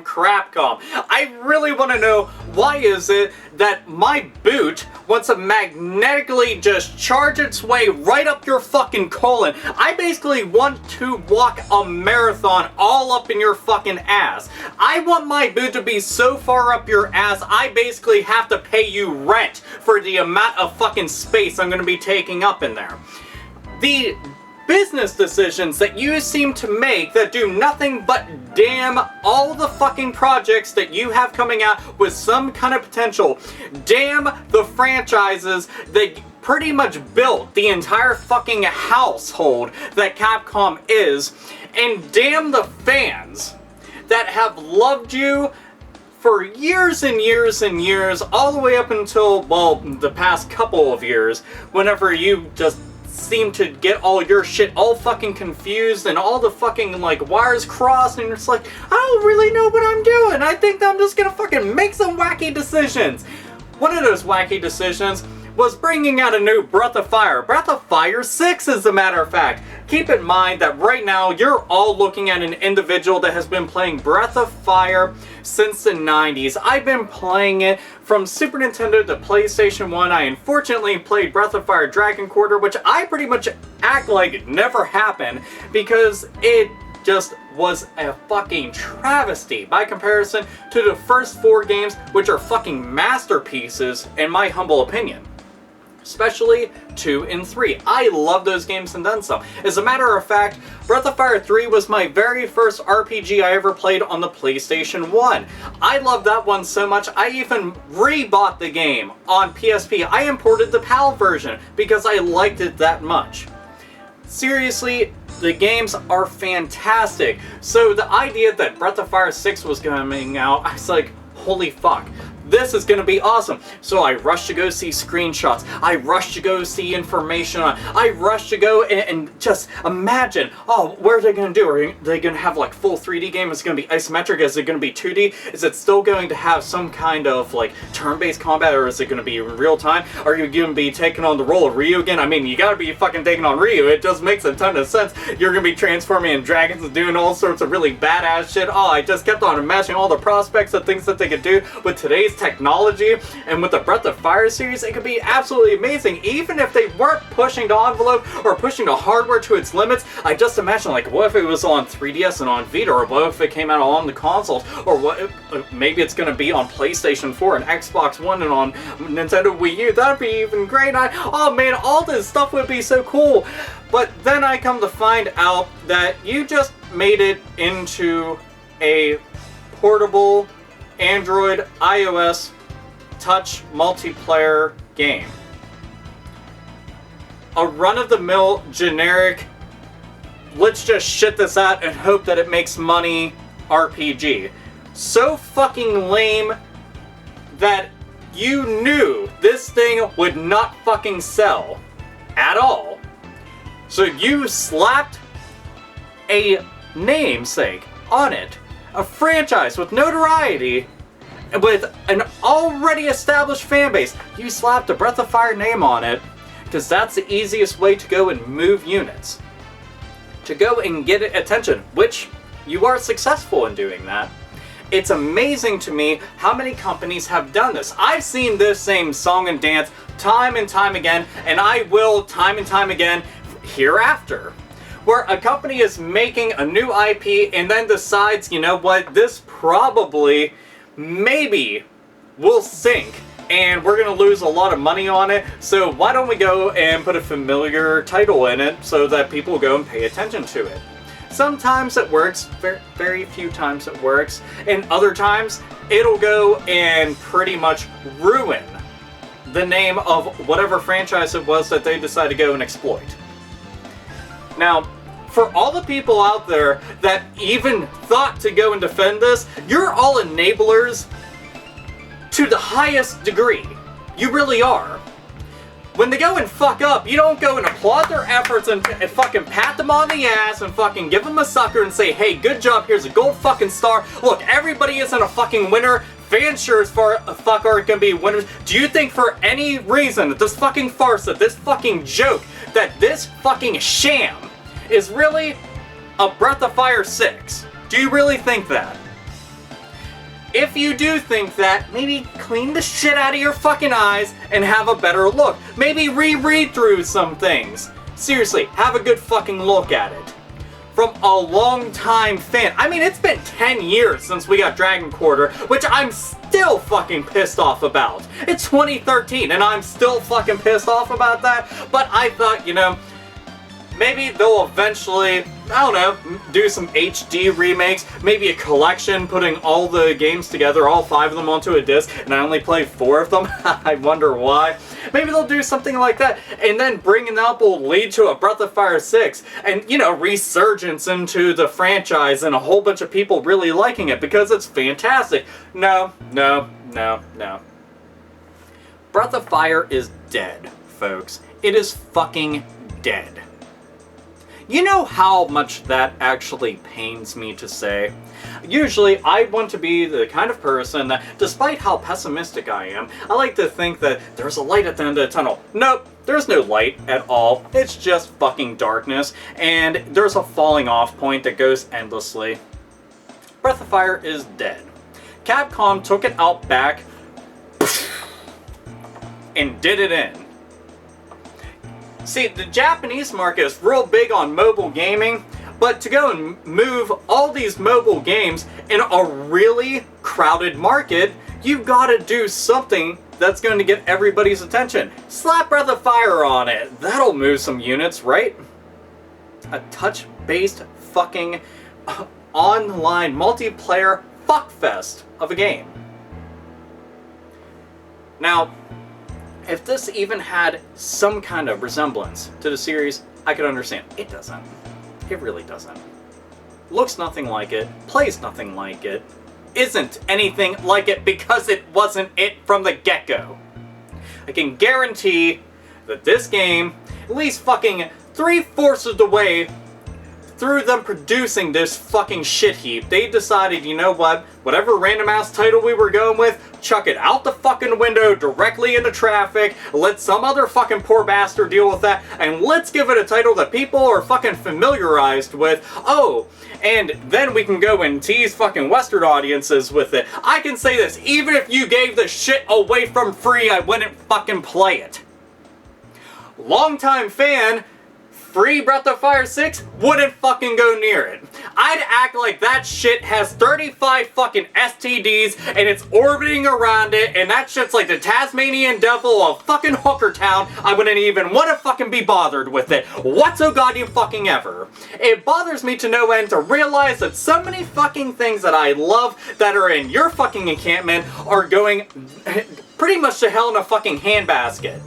Crapcom. I really want to know, why is it that my boot wants to magnetically just charge its way right up your fucking colon? I basically want to walk a marathon all up in your fucking ass. I want my boot to be so far up your ass, I basically have to pay you rent for the amount of fucking space I'm going to be taking up in there. The business decisions that you seem to make that do nothing but damn all the fucking projects that you have coming out with some kind of potential. Damn the franchises that pretty much built the entire fucking household that Capcom is. And damn the fans that have loved you for years and years and years, all the way up until, well, the past couple of years, whenever you just seem to get all your shit all fucking confused and all the fucking, like, wires crossed, and it's like, I don't really know what I'm doing. I think I'm just gonna fucking make some wacky decisions. One of those wacky decisions was bringing out a new Breath of Fire. Breath of Fire 6, as a matter of fact. Keep in mind that right now you're all looking at an individual that has been playing Breath of Fire since the 90s. I've been playing it from Super Nintendo to PlayStation 1. I unfortunately played Breath of Fire Dragon Quarter, which I pretty much act like it never happened because it just was a fucking travesty by comparison to the first 4 games, which are fucking masterpieces in my humble opinion. Especially 2 and 3. I love those games and then some. As a matter of fact, Breath of Fire 3 was my very first RPG I ever played on the PlayStation 1. I loved that one so much, I even rebought the game on PSP. I imported the PAL version because I liked it that much. Seriously, the games are fantastic. So the idea that Breath of Fire 6 was coming out, I was like, holy fuck. This is gonna be awesome. So I rushed to go see screenshots. I rushed to go see information on it. I rushed to go and just imagine, oh, what are they gonna do? Are they gonna have like full 3D game? Is it gonna be isometric? Is it gonna be 2D? Is it still going to have some kind of like turn-based combat, or is it gonna be in real time? Are you gonna be taking on the role of Ryu again? I mean, you gotta be fucking taking on Ryu. It just makes a ton of sense. You're gonna be transforming in dragons and doing all sorts of really badass shit. Oh, I just kept on imagining all the prospects of things that they could do with today's technology, and with the Breath of Fire series, it could be absolutely amazing. Even if they weren't pushing the envelope or pushing the hardware to its limits, I just imagine, like, what if it was on 3DS and on Vita, or what if it came out on the consoles, or what if, maybe it's going to be on PlayStation 4 and Xbox One and on Nintendo Wii U. That'd be even great. Oh man, all this stuff would be so cool. But then I come to find out that you just made it into a portable Android, iOS, touch multiplayer game. A run-of-the-mill, generic, let's just shit this out and hope that it makes money RPG. So fucking lame that you knew this thing would not fucking sell at all. So you slapped a namesake on it, a franchise with notoriety, with an already established fan base. You slapped a Breath of Fire name on it because that's the easiest way to go and move units, to go and get attention, which you are successful in doing that. It's amazing to me how many companies have done this. I've seen this same song and dance time and time again, and I will time and time again hereafter, where a company is making a new IP and then decides, you know what, this probably, maybe, will sink and we're gonna lose a lot of money on it, so why don't we go and put a familiar title in it so that people will go and pay attention to it. Sometimes it works, very, very few times it works, and other times it'll go and pretty much ruin the name of whatever franchise it was that they decide to go and exploit. Now, for all the people out there that even thought to go and defend this, you're all enablers to the highest degree. You really are. When they go and fuck up, you don't go and applaud their efforts and fucking pat them on the ass and fucking give them a sucker and say, hey, good job, here's a gold fucking star. Look, everybody isn't a fucking winner. Fans sure as fuck aren't gonna be winners. Do you think for any reason that this fucking farce, that this fucking joke, that this fucking sham is really a Breath of Fire 6? Do you really think that? If you do think that, maybe clean the shit out of your fucking eyes and have a better look. Maybe reread through some things. Seriously, have a good fucking look at it. From a long-time fan. I mean, it's been 10 years since we got Dragon Quarter, which I'm still fucking pissed off about. It's 2013 and I'm still fucking pissed off about that, but I thought, you know, maybe they'll eventually, I don't know, do some HD remakes, maybe a collection putting all the games together, all 5 of them onto a disc, and I only played 4 of them. I wonder why. Maybe they'll do something like that, and then bringing it up will lead to a Breath of Fire 6, and, you know, resurgence into the franchise and a whole bunch of people really liking it because it's fantastic. No, no, no, no. Breath of Fire is dead, folks. It is fucking dead. You know how much that actually pains me to say? Usually, I want to be the kind of person that, despite how pessimistic I am, I like to think that there's a light at the end of the tunnel. Nope, there's no light at all. It's just fucking darkness, and there's a falling off point that goes endlessly. Breath of Fire is dead. Capcom took it out back and did it in. See, the Japanese market is real big on mobile gaming, but to go and move all these mobile games in a really crowded market, you've got to do something that's going to get everybody's attention. Slap Breath of Fire on it. That'll move some units, right? A touch-based fucking online multiplayer fuckfest of a game. Now, if this even had some kind of resemblance to the series, I could understand. It doesn't. It really doesn't. Looks nothing like it, plays nothing like it, isn't anything like it because it wasn't it from the get-go. I can guarantee that this game, at least fucking 3/4 of the way through them producing this fucking shit heap, they decided, you know what, whatever random ass title we were going with, chuck it out the fucking window directly into traffic, let some other fucking poor bastard deal with that, and let's give it a title that people are fucking familiarized with. Oh, and then we can go and tease fucking Western audiences with it. I can say this, even if you gave the shit away from free, I wouldn't fucking play it. Longtime fan, free Breath of Fire 6 wouldn't fucking go near it. I'd act like that shit has 35 fucking STDs and it's orbiting around it and that shit's like the Tasmanian devil of fucking Hooker Town. I wouldn't even want to fucking be bothered with it whatsoever fucking ever. It bothers me to no end to realize that so many fucking things that I love that are in your fucking encampment are going pretty much to hell in a fucking handbasket.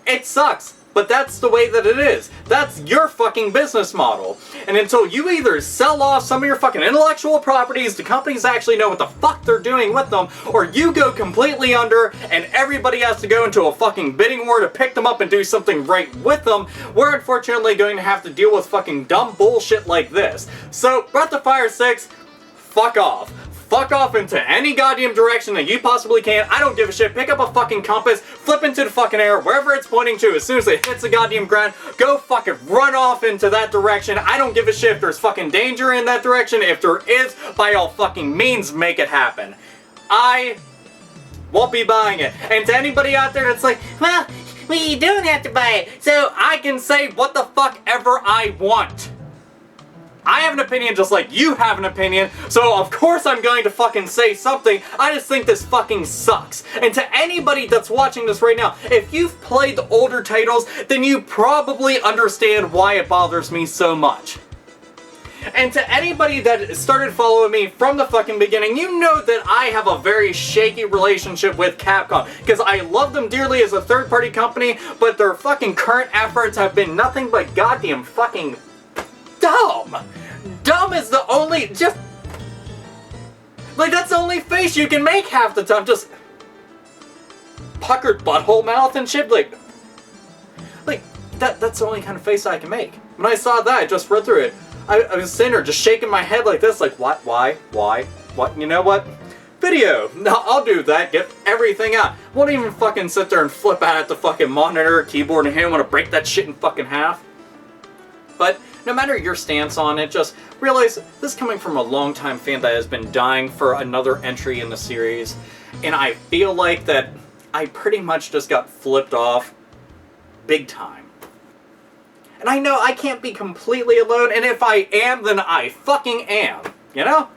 It sucks. But that's the way that it is. That's your fucking business model. And until you either sell off some of your fucking intellectual properties to companies that actually know what the fuck they're doing with them, or you go completely under and everybody has to go into a fucking bidding war to pick them up and do something right with them, we're unfortunately going to have to deal with fucking dumb bullshit like this. So, Breath of Fire 6, fuck off. Fuck off into any goddamn direction that you possibly can. I don't give a shit. Pick up a fucking compass, flip into the fucking air, wherever it's pointing to. As soon as it hits the goddamn ground, go fucking run off into that direction. I don't give a shit if there's fucking danger in that direction. If there is, by all fucking means, make it happen. I won't be buying it. And to anybody out there that's like, well, you don't have to buy it, so I can say what the fuck ever I want. I have an opinion just like you have an opinion, so of course I'm going to fucking say something. I just think this fucking sucks. And to anybody that's watching this right now, if you've played the older titles, then you probably understand why it bothers me so much. And to anybody that started following me from the fucking beginning, you know that I have a very shaky relationship with Capcom. Because I love them dearly as a third-party company, but their fucking current efforts have been nothing but goddamn fucking dumb. Dumb is the only, just, like, that's the only face you can make half the time. Just puckered butthole mouth and shit. Like that's the only kind of face I can make. When I saw that, I just read through it. I was sitting there just shaking my head like this, like, what, why, what, you know what? Video. No, I'll do that, get everything out. Won't even fucking sit there and flip out at the fucking monitor, keyboard, and hand, want to break that shit in fucking half. But no matter your stance on it, just realize this is coming from a longtime fan that has been dying for another entry in the series, and I feel like that I pretty much just got flipped off big time. And I know I can't be completely alone, and if I am, then I fucking am, you know?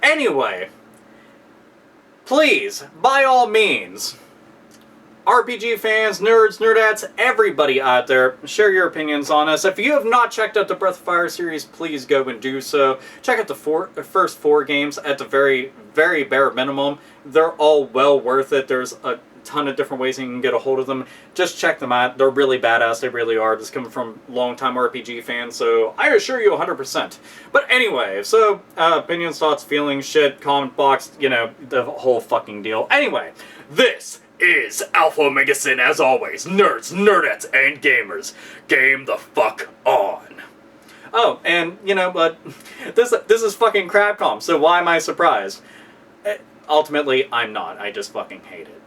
Anyway, please, by all means, RPG fans, nerds, nerdettes, everybody out there, share your opinions on us. If you have not checked out the Breath of Fire series, please go and do so. Check out the first 4 games at the very, very bare minimum. They're all well worth it. There's a ton of different ways you can get a hold of them. Just check them out. They're really badass. They really are. This is coming from longtime RPG fans, so I assure you 100%. But anyway, so opinions, thoughts, feelings, shit, comment box, you know, the whole fucking deal. Anyway, this is AlphaOmegaSin, as always. Nerds, nerdettes, and gamers. Game the fuck on. Oh, and, you know, but this is fucking Capcom, so why am I surprised? Ultimately, I'm not. I just fucking hate it.